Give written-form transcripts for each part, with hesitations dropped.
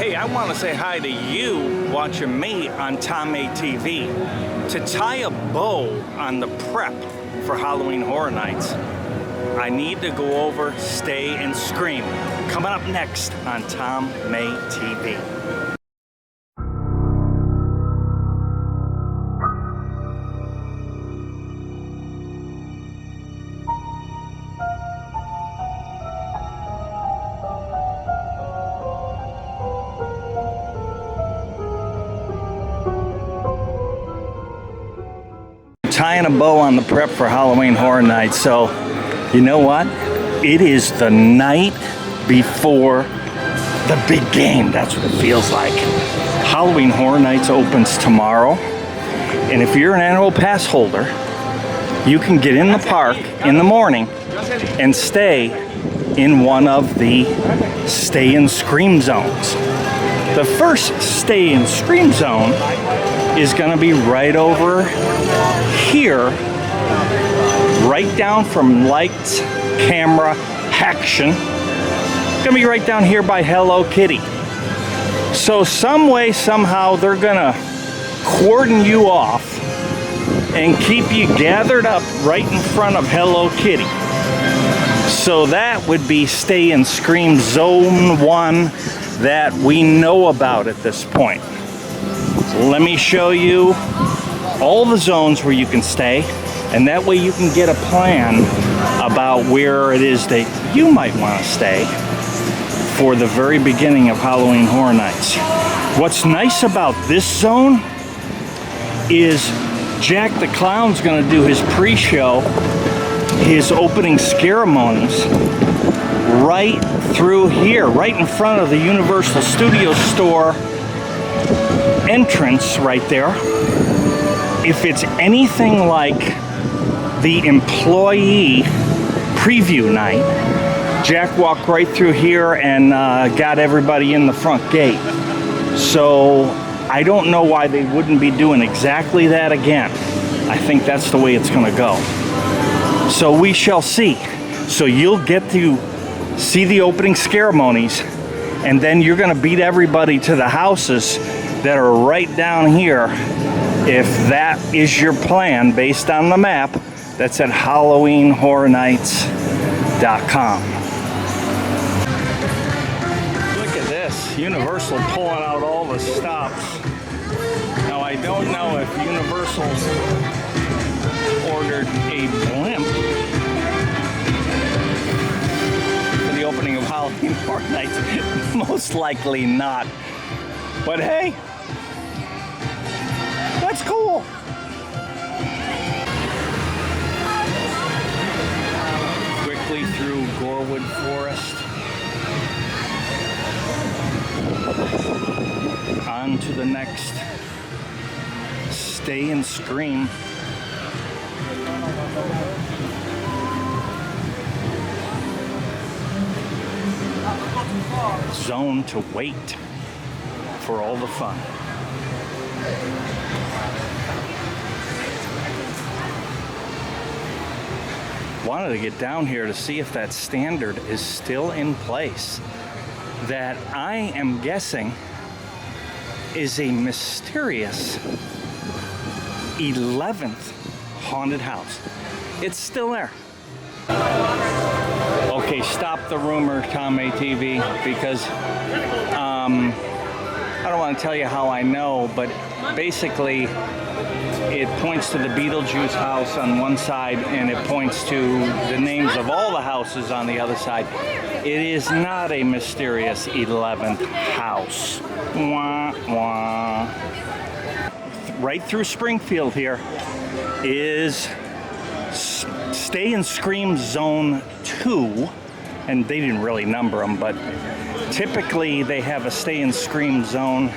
Hey, I want to say hi to you watching me on Tom A TV. To tie a bow on the prep for Halloween Horror Nights, I need to go over Stay and Scream. Coming up next on Tom May TV. Tying a bow on the prep for Halloween Horror Nights. So, you know what? It is the night before the big game. That's what it feels like. Halloween Horror Nights opens tomorrow. And if you're an annual pass holder, you can get in the park in the morning and stay in one of the Stay and Scream zones. The first Stay and Scream zone is going to be right over here, right down from lights, camera, action. It's going to be right down here by Hello Kitty. So some way, somehow, they're going to cordon you off and keep you gathered up right in front of Hello Kitty. So that would be Stay and Scream Zone 1 that we know about at this point. Let me show you all the zones where you can stay, and that way you can get a plan about where it is that you might want to stay for the very beginning of Halloween Horror Nights. What's nice about this zone is Jack the Clown's going to do his pre-show, his opening ceremonies right through here, right in front of the Universal Studios store entrance right there. If it's anything like the employee preview night, Jack walked right through here and got everybody in the front gate. So I don't know why they wouldn't be doing exactly that again. I think that's the way it's going to go. So we shall see. So you'll get to see the opening ceremonies, and then you're going to beat everybody to the houses that are right down here, if that is your plan based on the map that's at HalloweenHorrorNights.com. Look at this, Universal pulling out all the stops. Now I don't know if Universal's ordered a blimp for the opening of Halloween Horror Nights. Most likely not. But hey, that's cool. Quickly through Gorewood Forest. On to the next Stay and Scream. Zone to wait for all the fun. Wanted to get down here to see if that standard is still in place. That I am guessing is a mysterious 11th haunted house. It's still there. Okay, stop the rumor, Tom A TV, because I don't want to tell you how I know, but basically it points to the Beetlejuice house on one side and it points to the names of all the houses on the other side. It is not a mysterious 11th house. Wah, wah. Right through Springfield here is Stay and Scream Zone 2, and they didn't really number them, but typically they have a Stay and Scream zone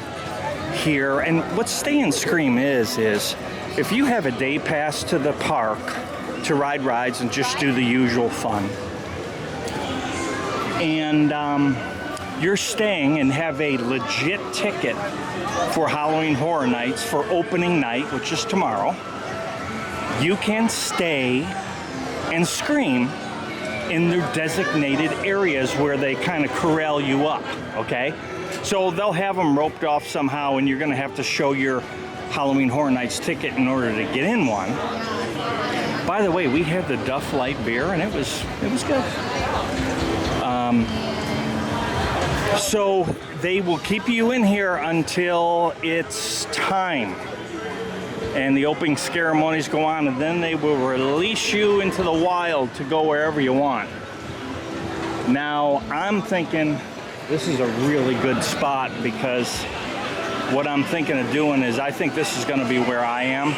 here. And what Stay and Scream is if you have a day pass to the park to ride rides and just do the usual fun, and you're staying and have a legit ticket for Halloween Horror Nights for opening night, which is tomorrow, you can stay and scream in their designated areas where they kind of corral you up, okay? So they'll have them roped off somehow, and you're going to have to show your Halloween Horror Nights ticket in order to get in one. By the way, we had the Duff Light beer, and it was good. So they will keep you in here until it's time, and the opening ceremonies go on, and then they will release you into the wild to go wherever you want. Now, I'm thinking this is a really good spot, because what I'm thinking of doing is I think this is going to be where I am.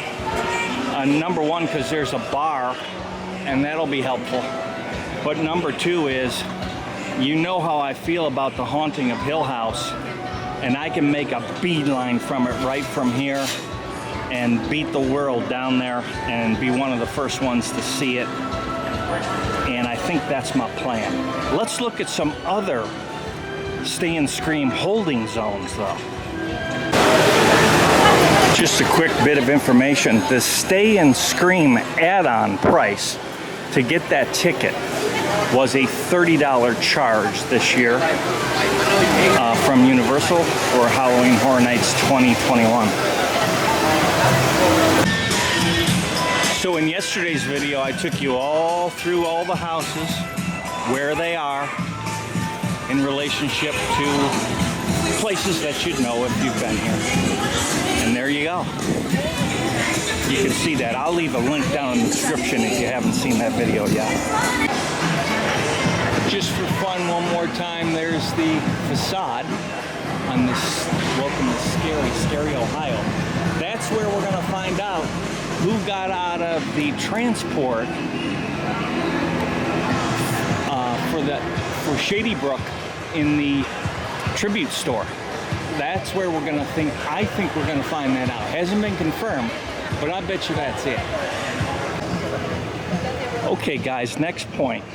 Number one, because there's a bar, and that'll be helpful. But number two is, you know how I feel about the haunting of Hill House, and I can make a beeline from it right from here and beat the world down there and be one of the first ones to see it. And I think that's my plan. Let's look at some other Stay and Scream holding zones, though. Just a quick bit of information. The Stay and Scream add-on price to get that ticket was a $30 charge this year from Universal for Halloween Horror Nights 2021. So in yesterday's video, I took you all through all the houses, where they are in relationship to places that you'd know if you've been here. And there you go. You can see that. I'll leave a link down in the description if you haven't seen that video yet. Just for fun, one more time, there's the facade on this Welcome to Scary Ohio. That's where we're going to find out who got out of the transport for Shady Brook in the tribute store. That's where we're going to I think we're going to find that out. Hasn't been confirmed, but I bet you that's it. Okay, guys, next point.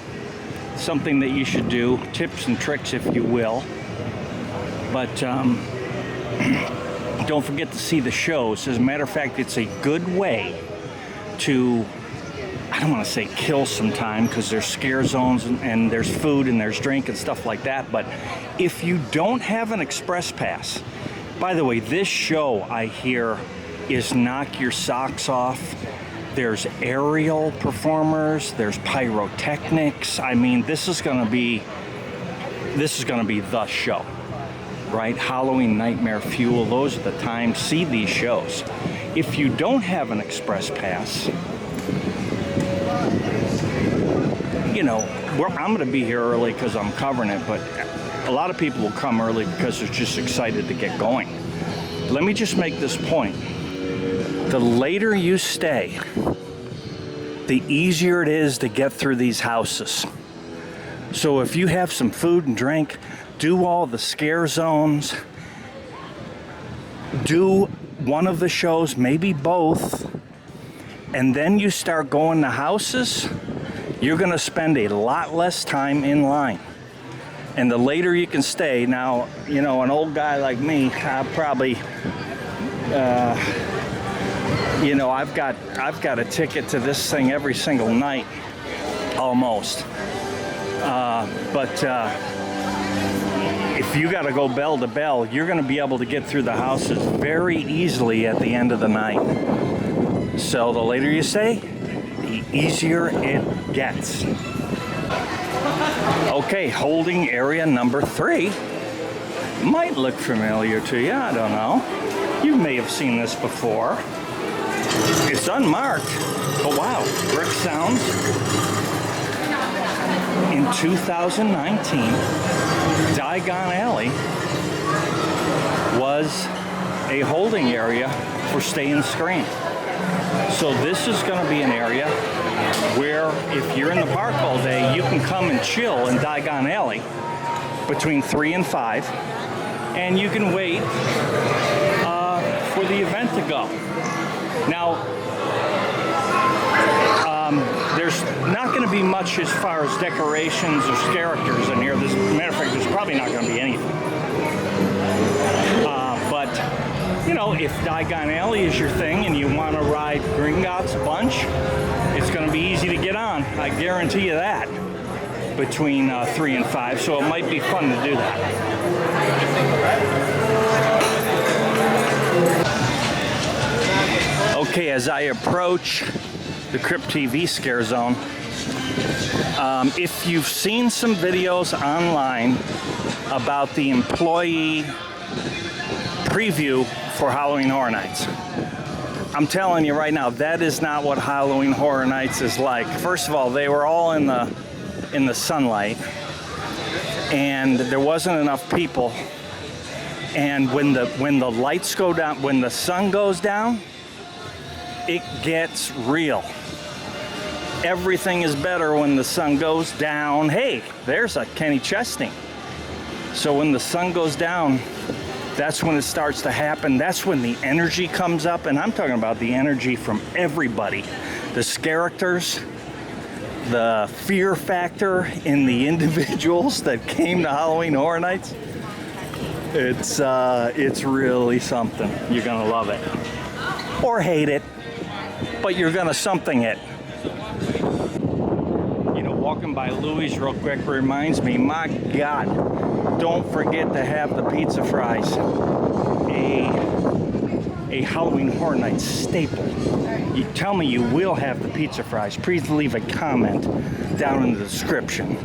Something that you should do, tips and tricks, if you will. But don't forget to see the shows. As a matter of fact, it's a good way to, I don't want to say kill some time, because there's scare zones and there's food and there's drink and stuff like that. But if you don't have an express pass, by the way, this show, I hear, is knock your socks off. There's aerial performers, there's pyrotechnics. I mean, this is gonna be the show, right? Halloween Nightmare Fuel, those are the times. See these shows. If you don't have an express pass, you know, I'm gonna be here early because I'm covering it, but a lot of people will come early because they're just excited to get going. Let me just make this point. The later you stay, the easier it is to get through these houses. So if you have some food and drink, do all the scare zones, do one of the shows, maybe both, and then you start going to houses, you're gonna spend a lot less time in line. And the later you can stay, now, you know, an old guy like me, I probably, you know, I've got a ticket to this thing every single night, almost. But if you got to go bell to bell, you're going to be able to get through the houses very easily at the end of the night. So the later you stay, the easier it gets. Okay, holding area number 3 might look familiar to you. I don't know. You may have seen this before. It's unmarked, but wow, brick sounds. In 2019, Diagon Alley was a holding area for Stay and Scream. So this is going to be an area where if you're in the park all day, you can come and chill in Diagon Alley between 3 and 5, and you can wait for the event to go. Now, there's not going to be much as far as decorations or characters in here. As a matter of fact, there's probably not going to be anything. But, you know, if Diagon Alley is your thing and you want to ride Gringotts a bunch, it's going to be easy to get on. I guarantee you that. between 3 and 5, so it might be fun to do that. Okay, as I approach the Crypt TV Scare Zone, if you've seen some videos online about the employee preview for Halloween Horror Nights, I'm telling you right now, that is not what Halloween Horror Nights is like. First of all, they were all in the sunlight, and there wasn't enough people. And when the lights go down, when the sun goes down, it gets real. Everything is better when the sun goes down. Hey, there's a Kenny Chesney. So when the sun goes down, that's when it starts to happen. That's when the energy comes up, and I'm talking about the energy from everybody. The characters, the fear factor in the individuals that came to Halloween Horror Nights. It's really something. You're gonna love it. Or hate it, but you're gonna something it. You know, walking by Louis real quick reminds me, my God, don't forget to have the pizza fries. A Halloween Horror Nights staple. You tell me you will have the pizza fries. Please leave a comment down in the description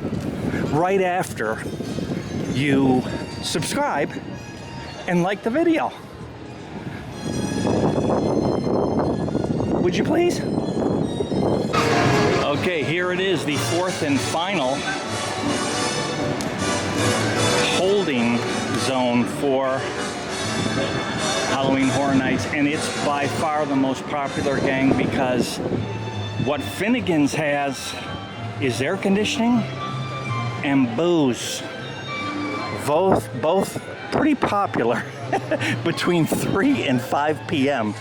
right after you subscribe and like the video. Would you please? Okay, here it is, the fourth and final holding zone for Halloween Horror Nights, and it's by far the most popular gang because what Finnegans has is air conditioning and booze. Both pretty popular between 3 and 5 p.m.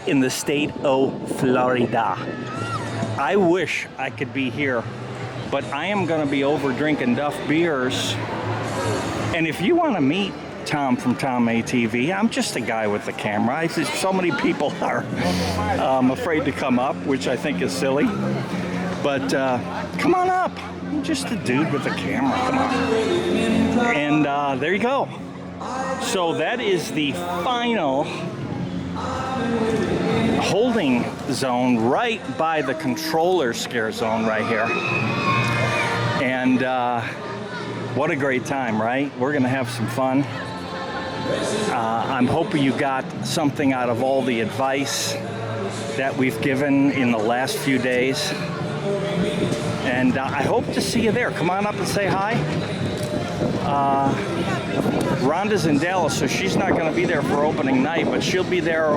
in the state of Florida. I wish I could be here, but I am going to be over drinking Duff beers. And if you want to meet Tom from Tom ATV, I'm just a guy with a camera. So many people are afraid to come up, which I think is silly. But come on up. I'm just a dude with a camera. Come on. And there you go. So that is the final holding zone right by the controller scare zone right here. And what a great time, right? We're gonna have some fun. I'm hoping you got something out of all the advice that we've given in the last few days. And I hope to see you there. Come on up and say hi. Rhonda's in Dallas, so she's not going to be there for opening night, but she'll be there.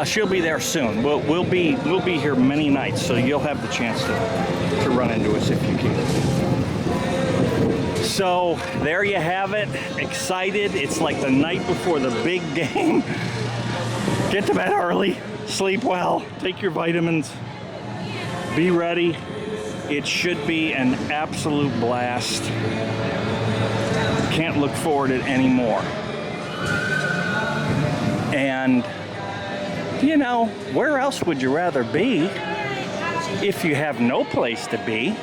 She'll be there soon. We'll be here many nights, so you'll have the chance to run into us if you can. So there you have it. Excited. It's like the night before the big game. Get to bed early. Sleep well. Take your vitamins. Be ready. It should be an absolute blast. Can't look forward to it anymore. And, you know, where else would you rather be if you have no place to be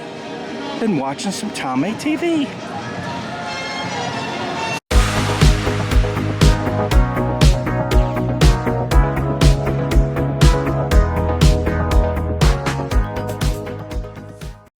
than watching some Tom ATV?